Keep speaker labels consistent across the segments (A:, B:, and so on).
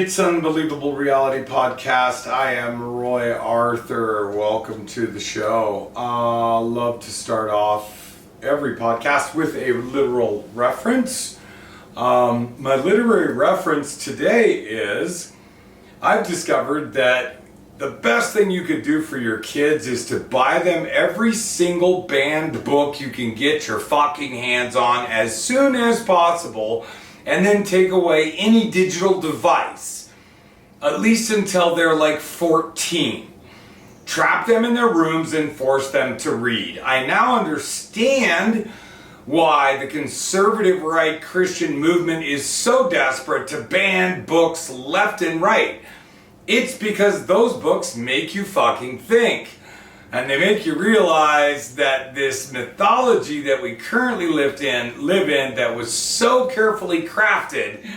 A: It's Unbelievable Reality Podcast. I am Roy Arthur. Welcome to the show. Love to start off every podcast with a literal reference. My literary reference today is I've discovered that the best thing you could do for your kids is to buy them every single banned book you can get your fucking hands on as soon as possible, and then take away any digital device, at least until they're like 14. Trap them in their rooms and force them to read. I now understand why the conservative right Christian movement is so desperate to ban books left and right. It's because those books make you fucking think. And they make you realize that this mythology that we currently live in that was so carefully crafted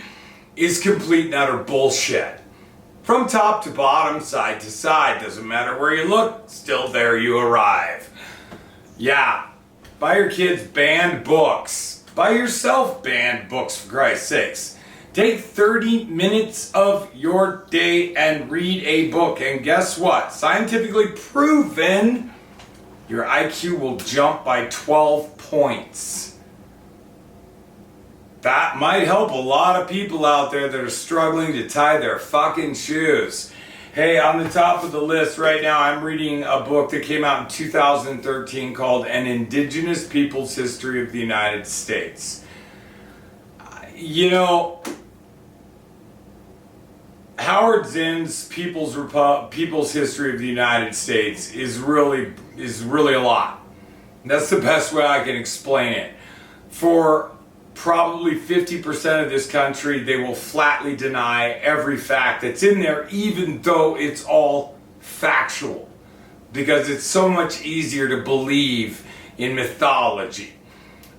A: is complete and utter bullshit. From top to bottom, side to side, doesn't matter where you look, still there you arrive. Yeah, buy your kids banned books. Buy yourself banned books, for Christ's sakes. Take 30 minutes of your day and read a book, and guess what? Scientifically proven, your IQ will jump by 12 points. That might help a lot of people out there that are struggling to tie their fucking shoes. Hey, on the top of the list right now, I'm reading a book that came out in 2013 called An Indigenous People's History of the United States. You know, Howard Zinn's People's History of the United States is really a lot. That's the best way I can explain it. For probably 50% of this country, they will flatly deny every fact that's in there, even though it's all factual, because it's so much easier to believe in mythology.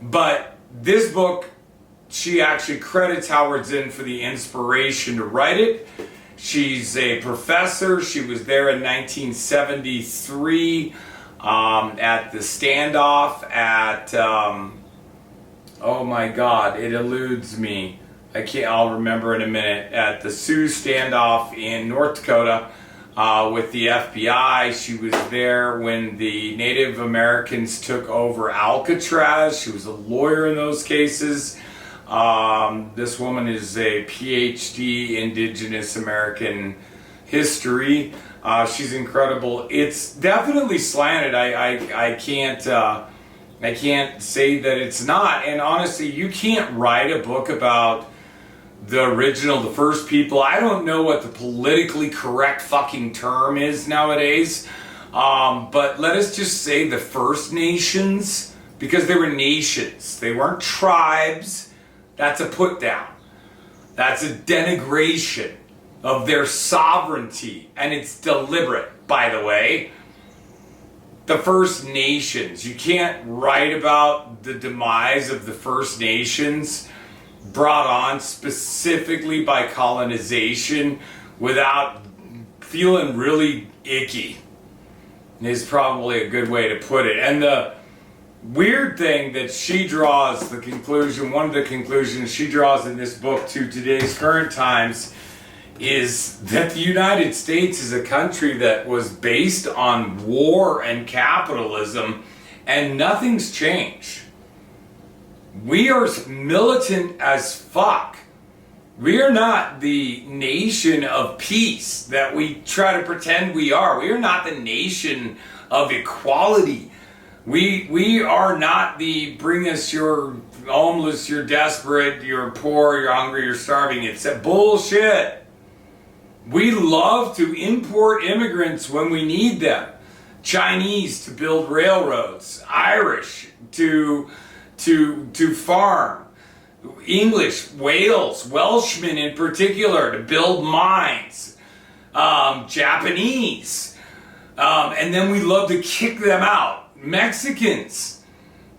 A: But this book, she actually credits Howard Zinn for the inspiration to write it. She's a professor. She was there in 1973 at the standoff at, oh my God, it eludes me. I'll remember in a minute. At the Sioux standoff in North Dakota with the FBI. She was there when the Native Americans took over Alcatraz. She was a lawyer in those cases. This woman is a PhD Indigenous American history. She's incredible. It's definitely slanted. I can't say that it's not. And honestly, you can't write a book about the first people. I don't know what the politically correct fucking term is nowadays. But let us just say the First Nations, because they were nations. They weren't tribes. That's a put down. That's a denigration of their sovereignty. And it's deliberate, by the way. The First Nations. You can't write about the demise of the First Nations brought on specifically by colonization without feeling really icky, is probably a good way to put it. And the weird thing that she draws, one of the conclusions she draws in this book to today's current times, is that the United States is a country that was based on war and capitalism, and nothing's changed. We are militant as fuck. We are not the nation of peace that we try to pretend we are. We are not the nation of equality. We are not the bring us your homeless, you're desperate, you're poor, you're hungry, you're starving. It's that bullshit. We love to import immigrants when we need them. Chinese to build railroads, Irish to farm, English, Welshmen in particular to build mines, Japanese, and then we love to kick them out. Mexicans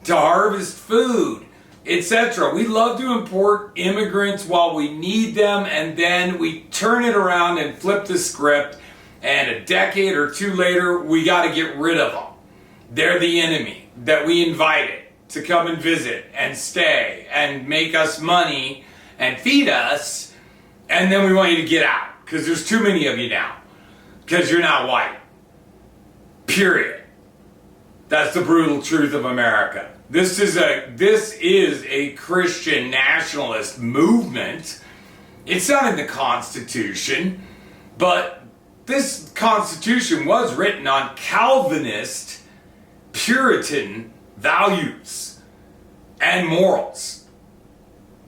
A: to harvest food, etc. We love to import immigrants while we need them, and then we turn it around and flip the script, and a decade or two later, we got to get rid of them. They're the enemy that we invited to come and visit and stay and make us money and feed us, And then we want you to get out because there's too many of you now because you're not white. Period. That's the brutal truth of America. This is a Christian nationalist movement. It's not in the Constitution, but this Constitution was written on Calvinist, Puritan values and morals.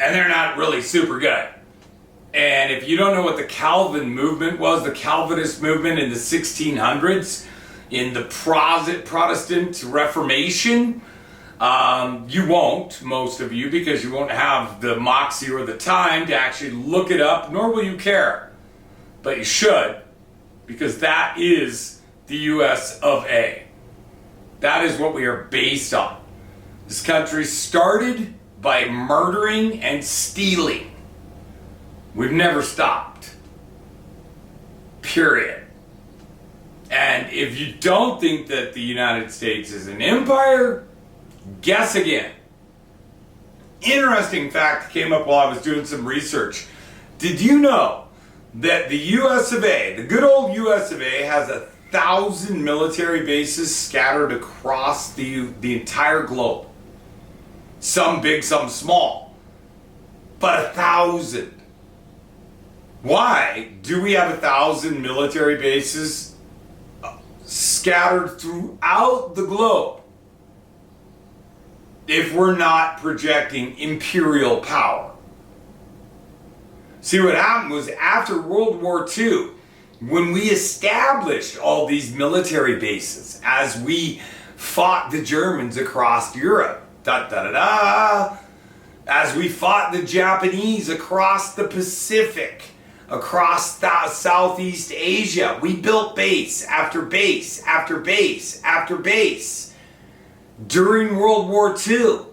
A: And they're not really super good. And if you don't know what the Calvin movement was, the Calvinist movement in the 1600s, in the Protestant Reformation, you won't, most of you, because you won't have the moxie or the time to actually look it up, nor will you care. But you should, because that is the US of A. That is what we are based on. This country started by murdering and stealing. We've never stopped. Period. And if you don't think that the United States is an empire, guess again. Interesting fact came up while I was doing some research. Did you know that the US of A, the good old US of A, has 1,000 military bases scattered across the entire globe? Some big, some small. But 1,000. Why do we have 1,000 military bases scattered throughout the globe if we're not projecting imperial power? See, what happened was after World War II, when we established all these military bases as we fought the Germans across Europe, as we fought the Japanese across the Pacific, across Southeast Asia, we built base after base after base after base. During World War II,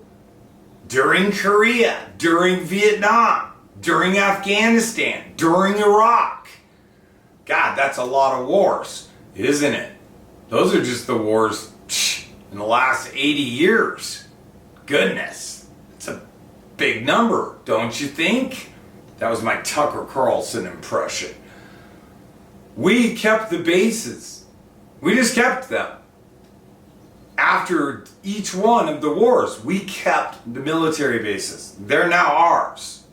A: during Korea, during Vietnam, during Afghanistan, during Iraq. God, that's a lot of wars, isn't it? Those are just the wars in the last 80 years. Goodness, it's a big number, don't you think? That was my Tucker Carlson impression. We kept the bases. We just kept them. After each one of the wars, we kept the military bases. They're now ours.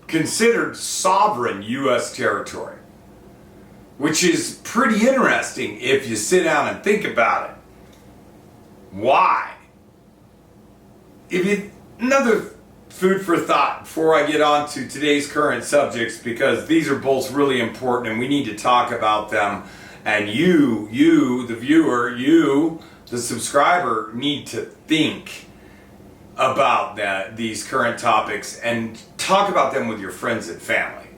A: Considered sovereign U.S. territory. Which is pretty interesting if you sit down and think about it. Why? Another food for thought before I get on to today's current subjects, because these are both really important and we need to talk about them. And you, the viewer, you, the subscriber, need to think about these current topics and talk about them with your friends and family.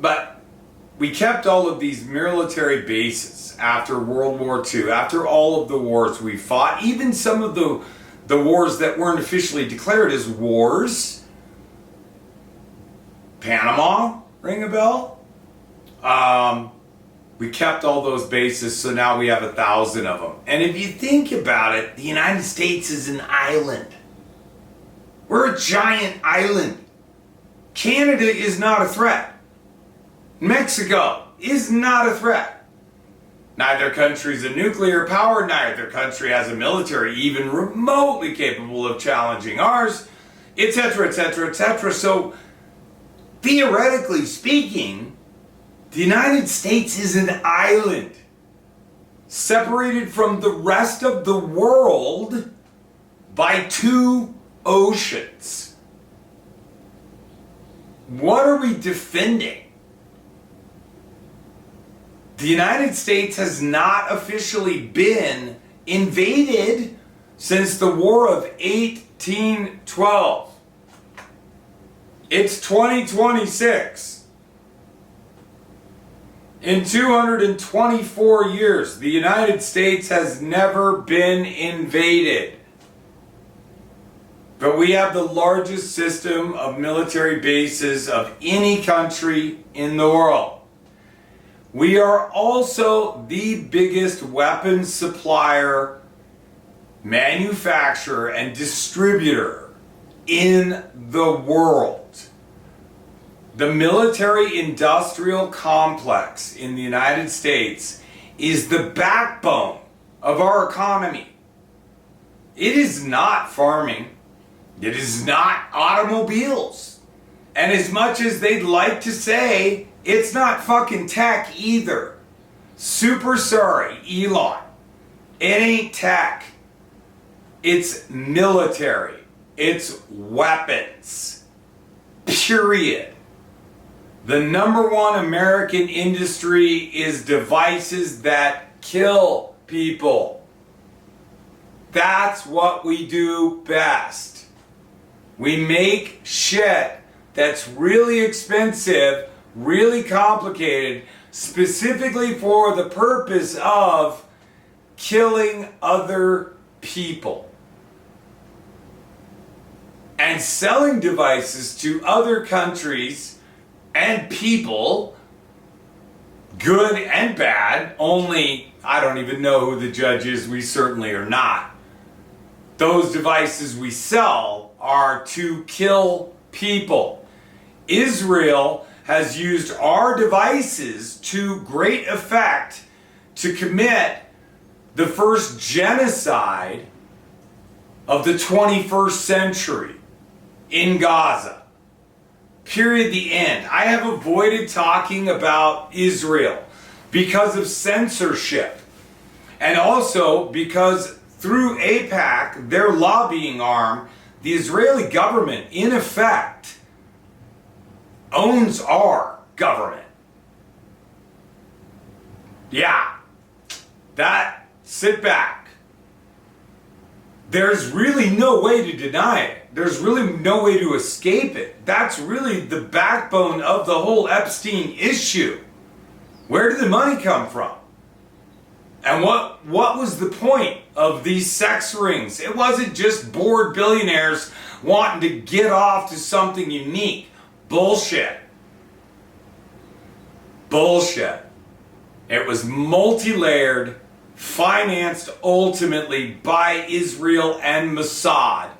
A: But we kept all of these military bases after World War II, after all of the wars we fought, even some of the wars that weren't officially declared as wars. Panama, ring a bell? We kept all those bases, so now we have 1,000 of them. And if you think about it, the United States is an island. We're a giant island. Canada is not a threat. Mexico is not a threat. Neither country is a nuclear power, neither country has a military even remotely capable of challenging ours, etc., etc., etc. So, theoretically speaking, the United States is an island separated from the rest of the world by 2 oceans. What are we defending? The United States has not officially been invaded since the War of 1812. It's 2026. In 224 years, the United States has never been invaded. But we have the largest system of military bases of any country in the world. We are also the biggest weapons supplier, manufacturer, and distributor in the world. The military-industrial complex in the United States is the backbone of our economy. It is not farming. It is not automobiles. And as much as they'd like to say, it's not fucking tech either. Super sorry, Elon. It ain't tech. It's military. It's weapons. Period. The number one American industry is devices that kill people. That's what we do best. We make shit that's really expensive, really complicated, specifically for the purpose of killing other people. And selling devices to other countries and people, good and bad, only I don't even know who the judge is, we certainly are not. Those devices we sell are to kill people. Israel has used our devices to great effect to commit the first genocide of the 21st century in Gaza. Period, the end. I have avoided talking about Israel because of censorship, and also because through AIPAC, their lobbying arm, the Israeli government, in effect, owns our government. Yeah, sit back. There's really no way to deny it. There's really no way to escape it. That's really the backbone of the whole Epstein issue. Where did the money come from? And what was the point of these sex rings? It wasn't just bored billionaires wanting to get off to something unique. Bullshit. Bullshit. It was multi-layered, financed ultimately by Israel and Mossad.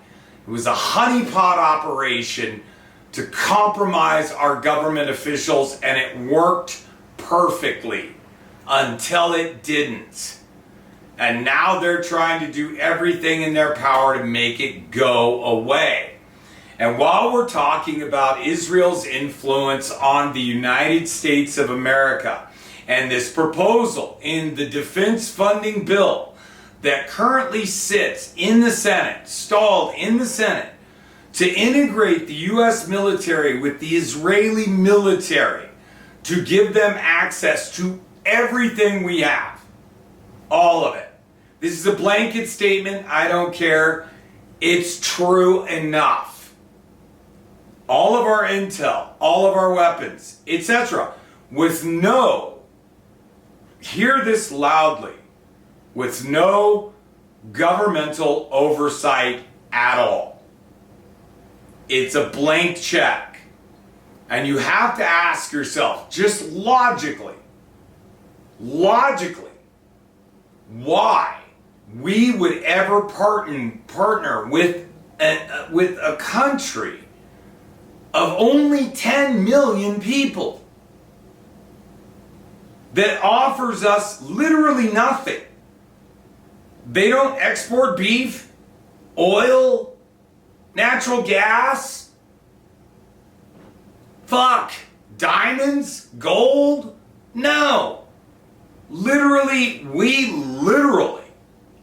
A: It was a honeypot operation to compromise our government officials, and it worked perfectly until it didn't. And now they're trying to do everything in their power to make it go away. And while we're talking about Israel's influence on the United States of America and this proposal in the defense funding bill that currently sits in the Senate, stalled in the Senate, to integrate the U.S. military with the Israeli military, to give them access to everything we have. All of it. This is a blanket statement. I don't care. It's true enough. All of our intel, all of our weapons, etc. with no, hear this loudly, with no governmental oversight at all. It's a blank check. And you have to ask yourself, just logically, why we would ever partner with a country of only 10 million people that offers us literally nothing. They don't export beef, oil, natural gas, diamonds, gold. No. We literally,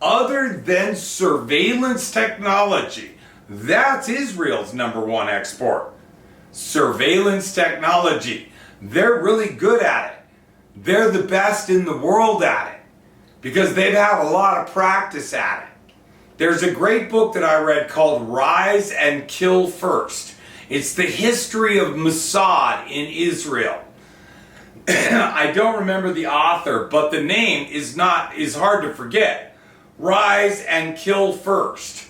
A: other than surveillance technology, that's Israel's number one export. Surveillance technology. They're really good at it. They're the best in the world at it because they've had a lot of practice at it. There's a great book that I read called Rise and Kill First. It's the history of Mossad in Israel. I don't remember the author, but the name is hard to forget. Rise and Kill First.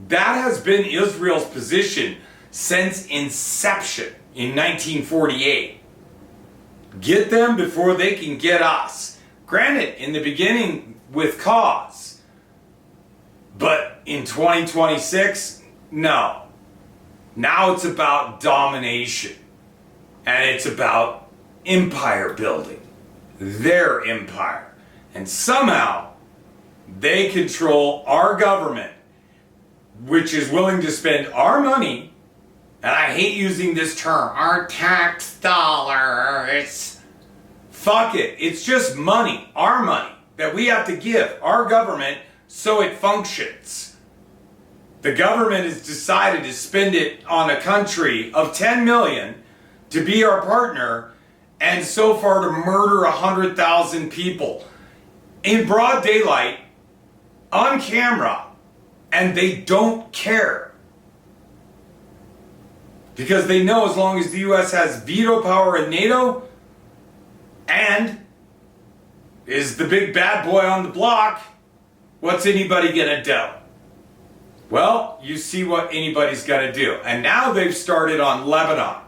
A: That has been Israel's position since inception in 1948. Get them before they can get us. Granted, in the beginning with cause. But in 2026, no. Now it's about domination. And it's about empire building, their empire. And somehow they control our government, which is willing to spend our money, and I hate using this term, our tax dollars. Fuck it. It's just money, our money, that we have to give our government so it functions. The government has decided to spend it on a country of 10 million to be our partner, and so far to murder 100,000 people in broad daylight, on camera, and they don't care. Because they know as long as the US has veto power in NATO and is the big bad boy on the block, what's anybody gonna do? Well, you see what anybody's gonna do. And now they've started on Lebanon.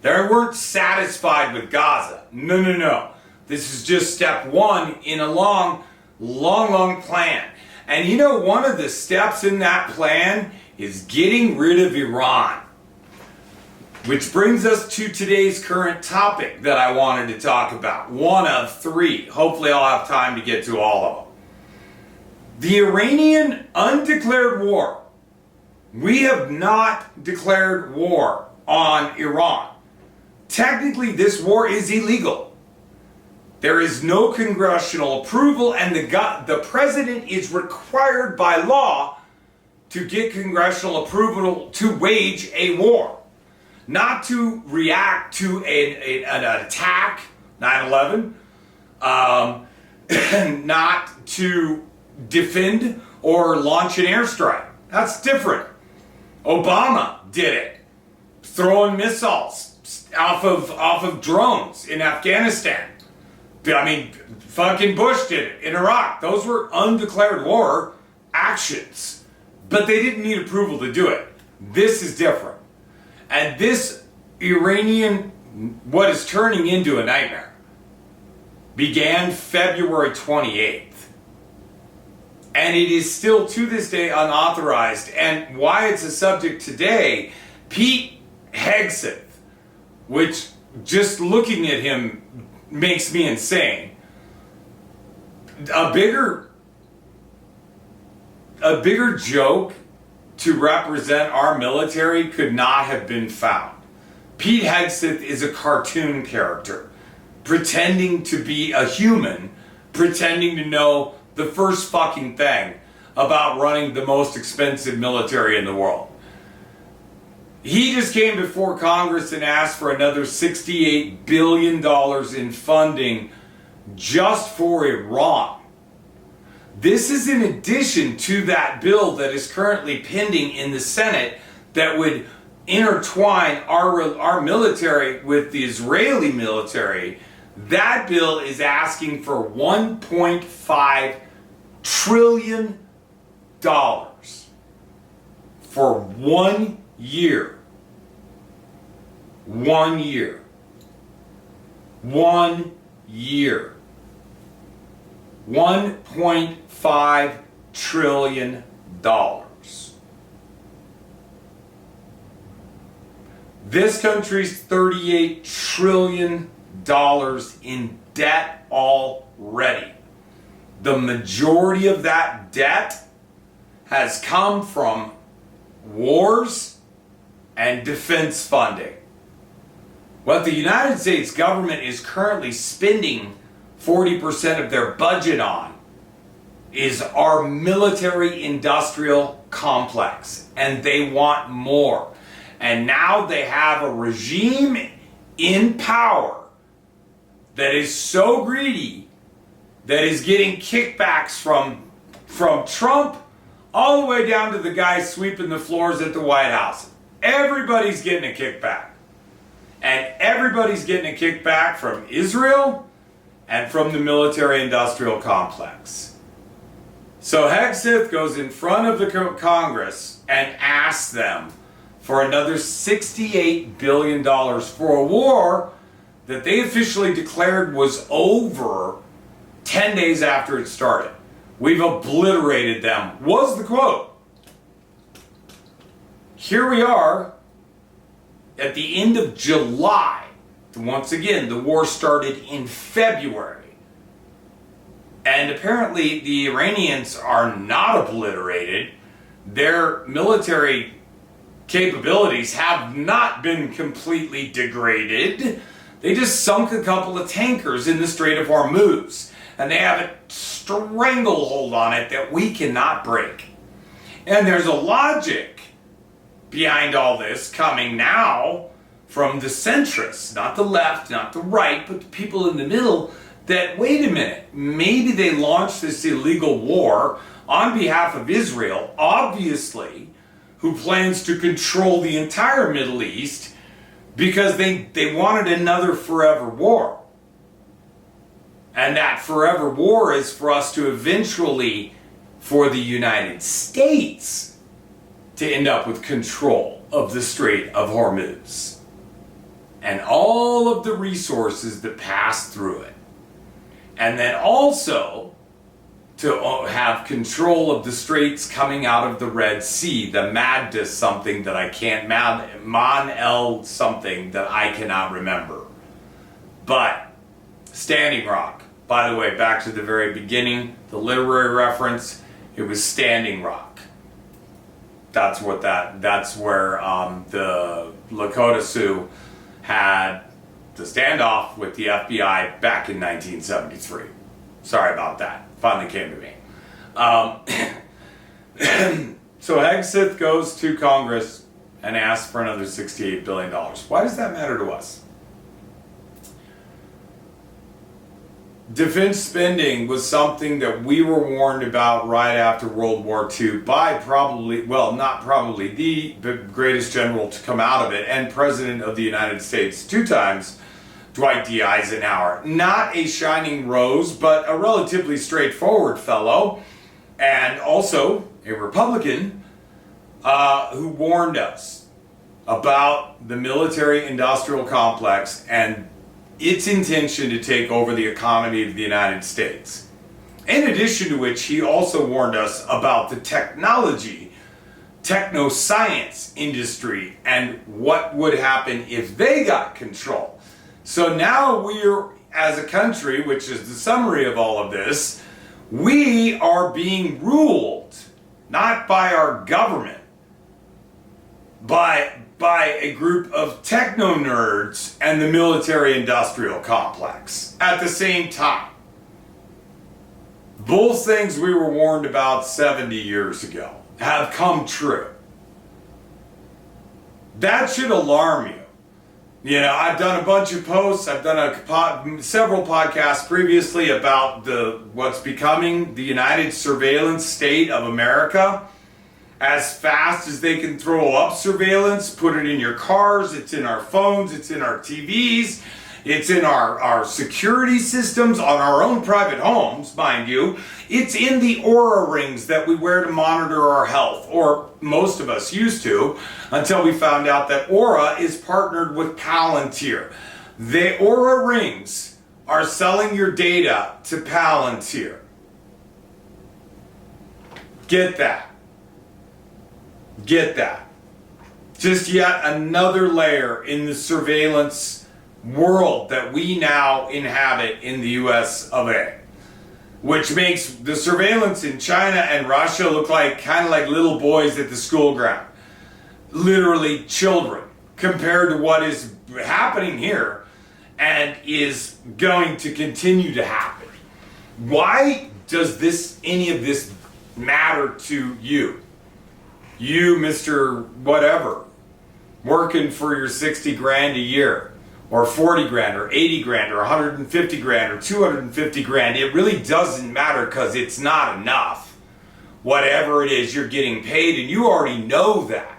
A: They weren't satisfied with Gaza. No. This is just step one in a long plan. And you know, one of the steps in that plan is getting rid of Iran. Which brings us to today's current topic that I wanted to talk about. One of three. Hopefully I'll have time to get to all of them. The Iranian undeclared war. We have not declared war on Iran. Technically, this war is illegal. There is no congressional approval, and the president is required by law to get congressional approval to wage a war. Not to react to an attack, 9/11, not to defend or launch an airstrike. That's different. Obama did it, throwing missiles off of drones in Afghanistan. I mean, fucking Bush did it in Iraq. Those were undeclared war actions, but they didn't need approval to do it. This is different. And this Iranian, what is turning into a nightmare, began February 28th. And it is still to this day unauthorized. And why it's a subject today, Pete Hegseth, which just looking at him makes me insane. A bigger joke to represent our military could not have been found. Pete Hegseth is a cartoon character, pretending to be a human, pretending to know the first fucking thing about running the most expensive military in the world. He just came before Congress and asked for another $68 billion in funding just for Iran. This is in addition to that bill that is currently pending in the Senate that would intertwine our military with the Israeli military. That bill is asking for $1.5 trillion for 1 year. 1 year. 1 year. $1.5 trillion. This country's $38 trillion in debt already. The majority of that debt has come from wars and defense funding. What the United States government is currently spending 40% of their budget on is our military industrial complex, and they want more. And now they have a regime in power that is so greedy that is getting kickbacks from Trump all the way down to the guy sweeping the floors at the White House. Everybody's getting a kickback. And everybody's getting a kickback from Israel and from the military-industrial complex. So Hegseth goes in front of the Congress and asks them for another $68 billion for a war that they officially declared was over 10 days after it started. We've obliterated them, was the quote. Here we are at the end of July, Once again, the war started in February. And apparently the Iranians are not obliterated. Their military capabilities have not been completely degraded. They just sunk a couple of tankers in the Strait of Hormuz. And they have a stranglehold on it that we cannot break. And there's a logic behind all this coming now from the centrists, not the left, not the right, but the people in the middle, that, wait a minute, maybe they launched this illegal war on behalf of Israel, obviously, who plans to control the entire Middle East because they wanted another forever war. And that forever war is for us to eventually, for the United States, to end up with control of the Strait of Hormuz and all of the resources that pass through it. And then also to have control of the straits coming out of the Red Sea, the Madness something that I can't, Man El something that I cannot remember. But Standing Rock, by the way, back to the very beginning, the literary reference, it was Standing Rock. That's where the Lakota Sioux had the standoff with the FBI back in 1973. Sorry about that. Finally came to me. So Hegseth goes to Congress and asks for another $68 billion. Why does that matter to us? Defense spending was something that we were warned about right after World War II by the greatest general to come out of it and President of the United States 2 times, Dwight D. Eisenhower. Not a shining rose, but a relatively straightforward fellow, and also a Republican who warned us about the military-industrial complex and its intention to take over the economy of the United States. In addition to which, he also warned us about the technoscience industry and what would happen if they got control. So now we're, as a country, which is the summary of all of this, we are being ruled, not by our government, by a group of techno-nerds and the military-industrial complex at the same time. Both things we were warned about 70 years ago have come true. That should alarm you. You know, I've done a bunch of posts, I've done several podcasts previously about what's becoming the United Surveillance State of America. As fast as they can throw up surveillance, put it in your cars, it's in our phones, it's in our TVs, it's in our security systems, on our own private homes, mind you. It's in the Oura rings that we wear to monitor our health, or most of us used to, until we found out that Oura is partnered with Palantir. The Oura rings are selling your data to Palantir. Get that. Get that. Just yet another layer in the surveillance world that we now inhabit in the US of A. Which makes the surveillance in China and Russia look like kind of like little boys at the school ground. Literally children, compared to what is happening here and is going to continue to happen. Why does any of this matter to you? You, Mr. Whatever, working for your 60 grand a year, or 40 grand, or 80 grand, or 150 grand, or 250 grand. It really doesn't matter because it's not enough. Whatever it is, you're getting paid, and you already know that.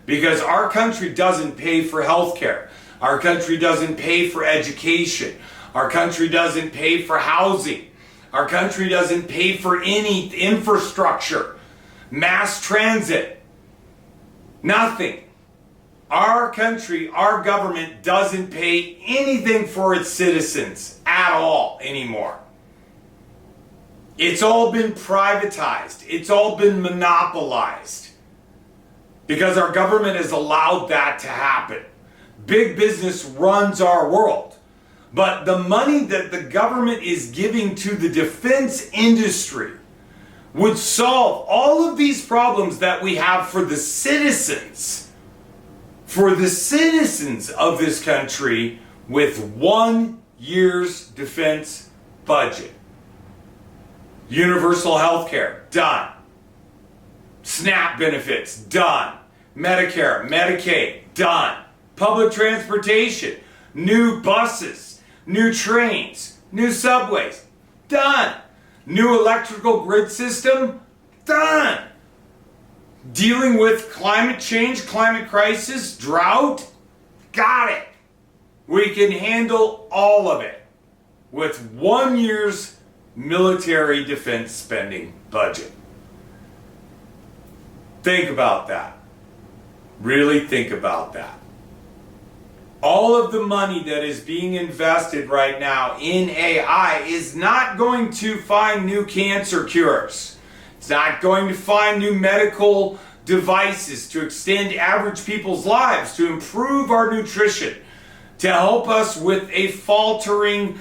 A: Because our country doesn't pay for healthcare. Our country doesn't pay for education. Our country doesn't pay for housing. Our country doesn't pay for any infrastructure. Mass transit, nothing. Our country, our government doesn't pay anything for its citizens at all anymore. It's all been privatized. It's all been monopolized. Because our government has allowed that to happen. Big business runs our world. But the money that the government is giving to the defense industry would solve all of these problems that we have for the citizens of this country with 1 year's defense budget. Universal health care, done. SNAP benefits, done. Medicare, Medicaid, done. Public transportation, new buses, new trains, new subways, done. New electrical grid system, done. Dealing with climate change, climate crisis, drought, got it. We can handle all of it with 1 year's military defense spending budget. Think about that. Really think about that. All of the money that is being invested right now in AI is not going to find new cancer cures. It's not going to find new medical devices to extend average people's lives, to improve our nutrition, to help us with a faltering,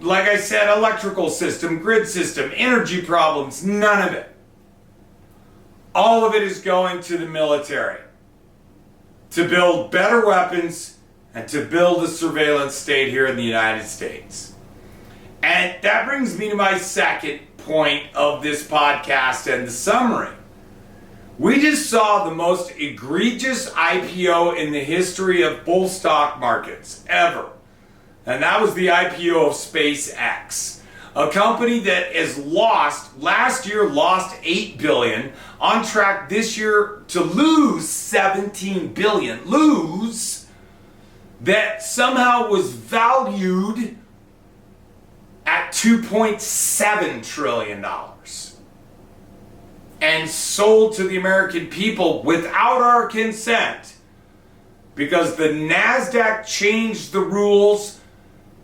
A: like I said, electrical system, grid system, energy problems, none of it. All of it is going to the military to build better weapons and to build a surveillance state here in the United States. And that brings me to my second point of this podcast and the summary. We just saw the most egregious IPO in the history of bull stock markets ever. And that was the IPO of SpaceX, a company that has last year lost $8 billion, on track this year to lose $17 billion. That somehow was valued at $2.7 trillion and sold to the American people without our consent because the NASDAQ changed the rules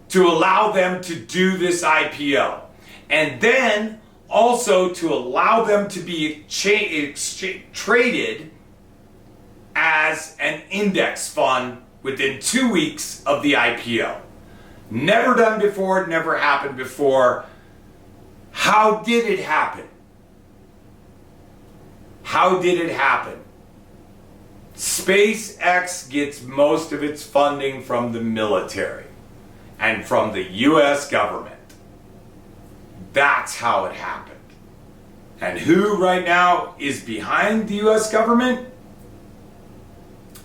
A: to allow them to do this IPO. And then also to allow them to be traded as an index fund within 2 weeks of the IPO. Never done before, never happened before. How did it happen? How did it happen? SpaceX gets most of its funding from the military and from the US government. That's how it happened. And who right now is behind the US government?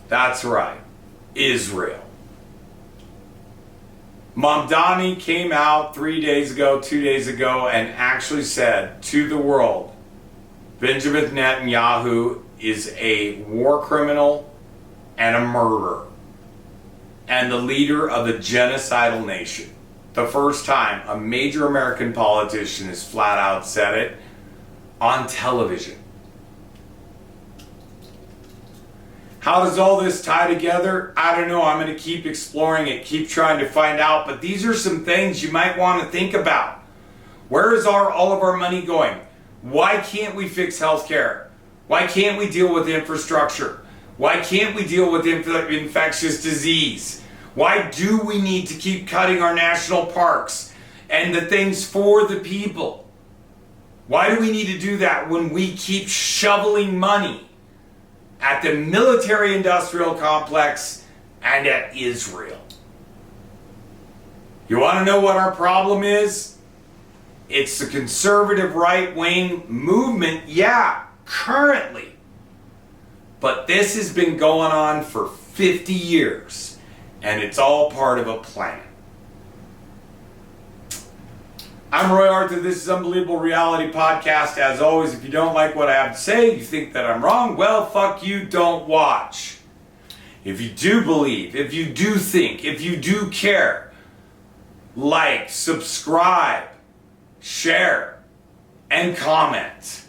A: That's right. Israel. Mamdani came out 2 days ago, and actually said to the world, Benjamin Netanyahu is a war criminal and a murderer and the leader of a genocidal nation. The first time a major American politician has flat out said it on television. How does all this tie together? I don't know. I'm going to keep exploring it, keep trying to find out. But these are some things you might want to think about. Where is all of our money going? Why can't we fix healthcare? Why can't we deal with infrastructure? Why can't we deal with infectious disease? Why do we need to keep cutting our national parks and the things for the people? Why do we need to do that when we keep shoveling money at the military-industrial complex and at Israel? You want to know what our problem is? It's the conservative right-wing movement, yeah, currently. But this has been going on for 50 years, and it's all part of a plan. I'm Roy Arthur. This is Unbelievable Reality Podcast. As always, if you don't like what I have to say, you think that I'm wrong, well, fuck you, don't watch. If you do believe, if you do think, if you do care, like, subscribe, share, and comment.